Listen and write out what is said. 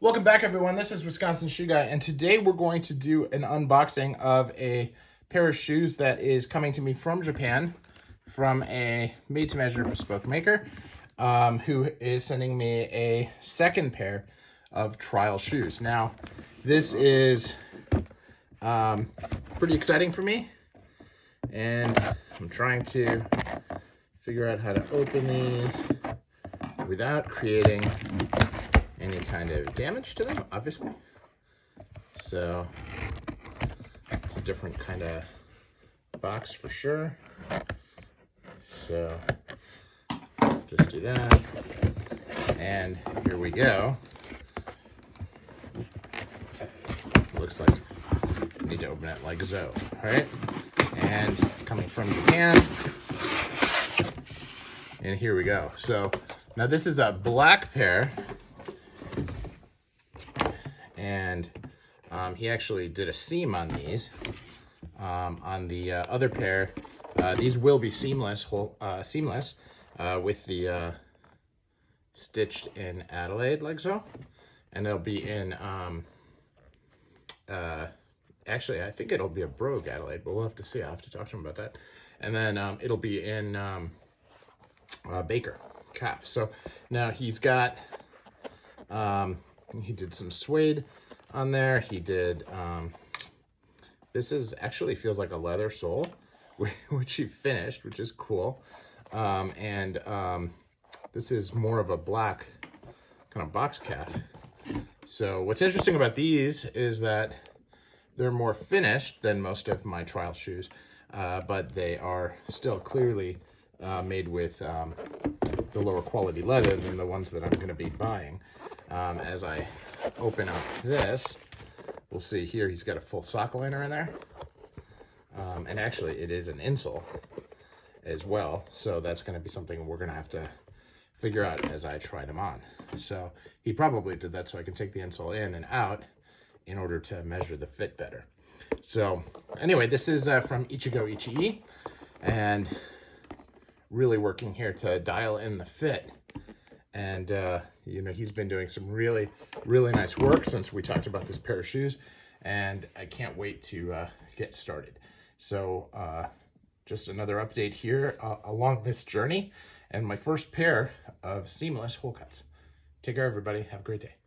Welcome back, everyone. This is Wisconsin Shoe Guy, and today we're going to do an unboxing of a pair of shoes that is coming to me from Japan, from a made-to-measure bespoke maker, who is sending me a second pair of trial shoes. Now, this is pretty exciting for me, and I'm trying to figure out how to open these without creating any kind of damage to them, obviously. So it's a different kind of box for sure. So just do that. And here we go. Looks like I need to open it like so, all right? And coming from Japan. And here we go. So now this is a black pair. And he actually did a seam on these. On the other pair, these will be seamless, with the stitched in Adelaide like so, and they'll be in. Actually, I think it'll be a Brogue Adelaide, but we'll have to see. I'll have to talk to him about that. And then it'll be in Baker calf. So now he's got. He did some suede on there. He did, this is actually feels like a leather sole, which he finished, which is cool. This is more of a black kind of box calf. So what's interesting about these is that they're more finished than most of my trial shoes, but they are still clearly made with the lower quality leather than the ones that I'm going to be buying. As I open up this, we'll see here he's got a full sock liner in there. And actually it is an insole as well. So that's going to be something we're going to have to figure out as I try them on. So he probably did that so I can take the insole in and out in order to measure the fit better. So anyway, this is from Ichico Ichie, and really working here to dial in the fit. And, you know, he's been doing some really, really nice work since we talked about this pair of shoes. And I can't wait to get started. So just another update here along this journey. And my first pair of seamless whole cuts. Take care, everybody. Have a great day.